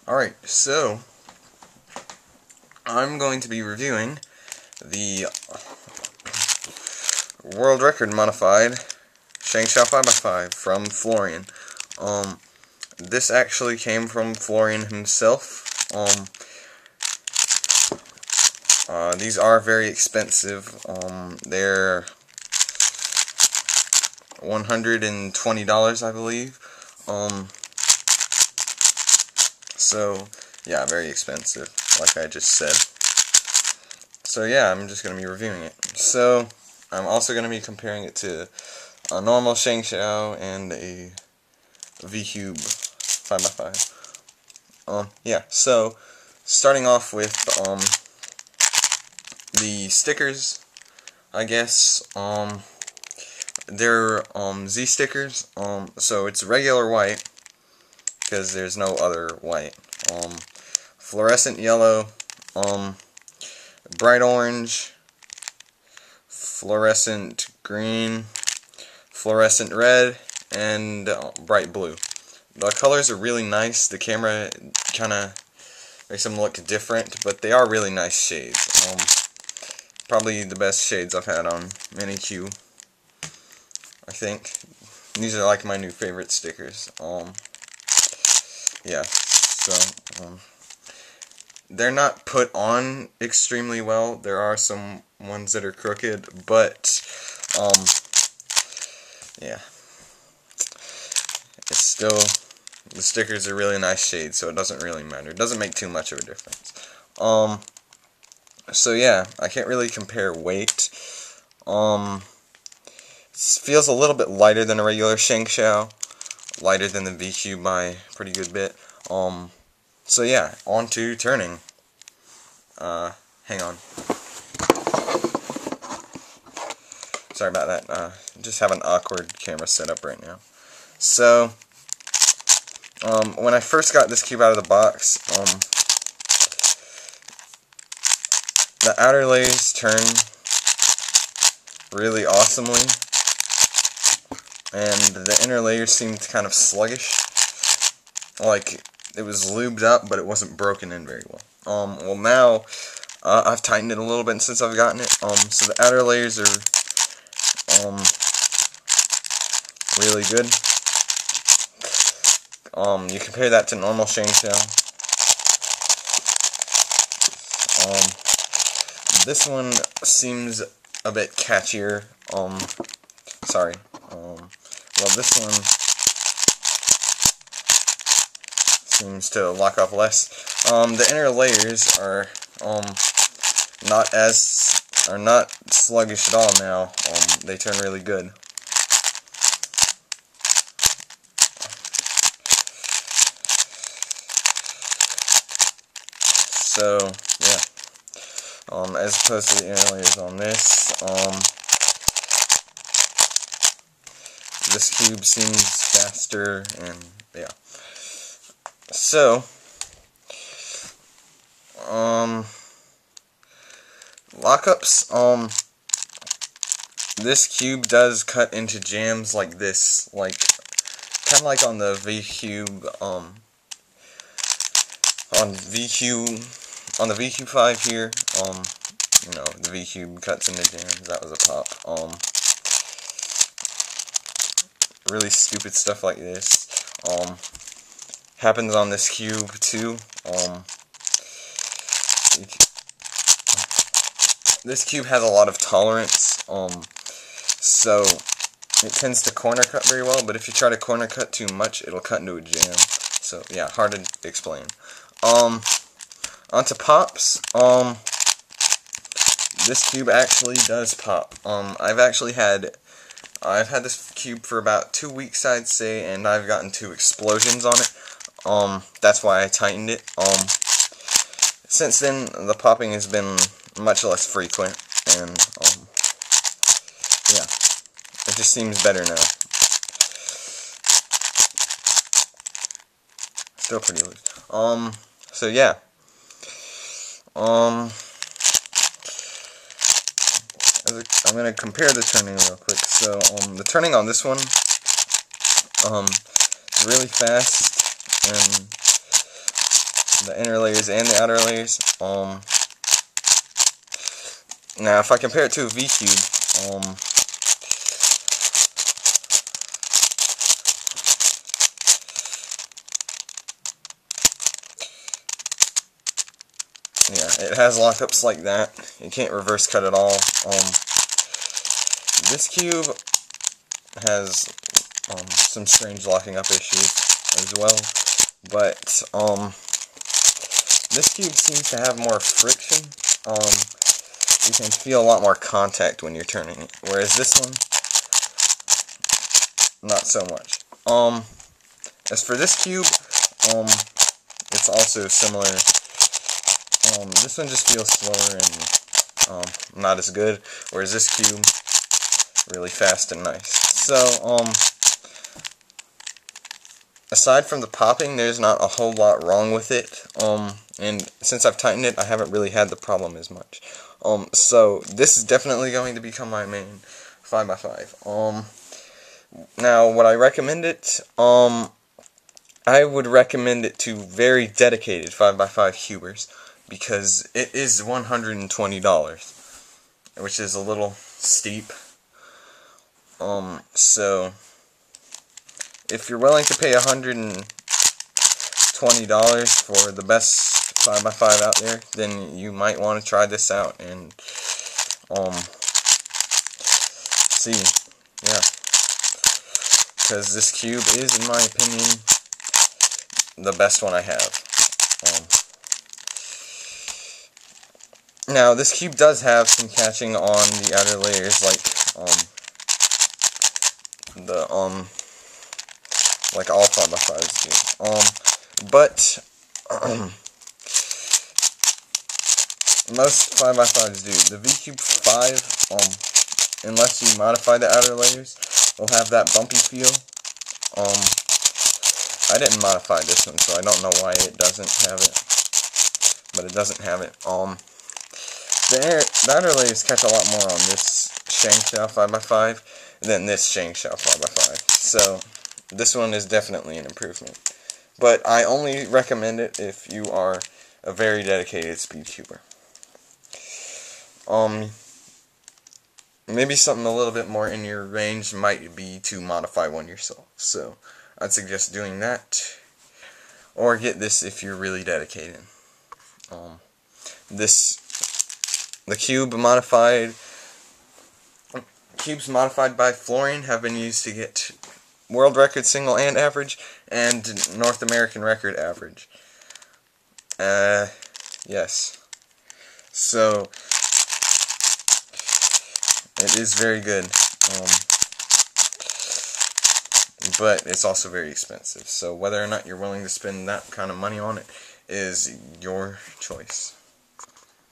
Alright, so I'm going to be reviewing the world record modified Shengshou 5x5 from Florian. This actually came from Florian himself. These are very expensive. They're $120, I believe. So, yeah, very expensive, like I just said. So, yeah, I'm just going to be reviewing it. So, I'm also going to be comparing it to a normal Shengshou and a V-Cube 5x5. Yeah, so, starting off with, the stickers, I guess. They're, Z stickers. So it's regular white, because there's no other white. Fluorescent yellow, bright orange, fluorescent green, fluorescent red, and bright blue. The colors are really nice. The camera kind of makes them look different, but they are really nice shades. Probably the best shades I've had on Mini-Q, I think. These are like my new favorite stickers. Yeah, so, they're not put on extremely well. There are some ones that are crooked, but, yeah. It's still, the stickers are really nice shades, so it doesn't really matter. It doesn't make too much of a difference. So yeah, I can't really compare weight. It feels a little bit lighter than a regular Shengshou. Lighter than the V-Cube by a pretty good bit. So yeah, on to turning. Hang on. Sorry about that. Just have an awkward camera setup right now. So, when I first got this cube out of the box, the outer layers turn really awesomely, and the inner layers seemed kind of sluggish. Like, it was lubed up, but it wasn't broken in very well. Well now, I've tightened it a little bit since I've gotten it. So the outer layers are, really good. You compare that to normal Shengshou. This one seems a bit catchier. Sorry. Well, this one seems to lock off less. The inner layers are not sluggish at all now. They turn really good. So yeah. As opposed to the inner layers on this, this cube seems faster, and yeah. So, lockups, this cube does cut into jams like this, like, kind of like on the V-Cube, on the V-Cube 5 here, you know, the V-Cube cuts into jams. That was a pop. Really stupid stuff like this, happens on this cube too. This cube has a lot of tolerance, so it tends to corner cut very well, but if you try to corner cut too much, it'll cut into a jam. So yeah, hard to explain. Onto pops. This cube actually does pop. I've had this cube for about 2 weeks, I'd say, and I've gotten 2 explosions on it. That's why I tightened it. Since then, the popping has been much less frequent, and yeah, it just seems better now. Still pretty loose. So yeah. I'm going to compare the turning real quick. So, the turning on this one, is really fast, and the inner layers and the outer layers. Now if I compare it to a V-Cube, yeah, it has lockups like that. You can't reverse cut at all. This cube has some strange locking up issues as well, but this cube seems to have more friction. You can feel a lot more contact when you're turning it, whereas this one, not so much. As for this cube, it's also similar. This one just feels slower and not as good, whereas this cube, really fast and nice. So, aside from the popping, there's not a whole lot wrong with it. And since I've tightened it, I haven't really had the problem as much. So this is definitely going to become my main 5x5. Now, would I recommend it? I would recommend it to very dedicated 5x5 cubers, because it is $120, which is a little steep. So if you're willing to pay $120 for the best 5x5 out there, then you might want to try this out and see, yeah, because this cube is, in my opinion, the best one I have. Now this cube does have some catching on the outer layers, like all 5x5s do. But most 5x5s do. The V-Cube 5, unless you modify the outer layers, will have that bumpy feel. I didn't modify this one, so I don't know why it doesn't have it. But it doesn't have it. The outer layers catch a lot more on this Shengshou 5x5 than this Shengshou 5x5. So this one is definitely an improvement. But I only recommend it if you are a very dedicated speed cuber. Maybe something a little bit more in your range might be to modify one yourself. So I'd suggest doing that, or get this if you're really dedicated. The cubes modified by Fluorine have been used to get world record single and average, and North American record average. Yes. So it is very good. But it's also very expensive. So whether or not you're willing to spend that kind of money on it is your choice.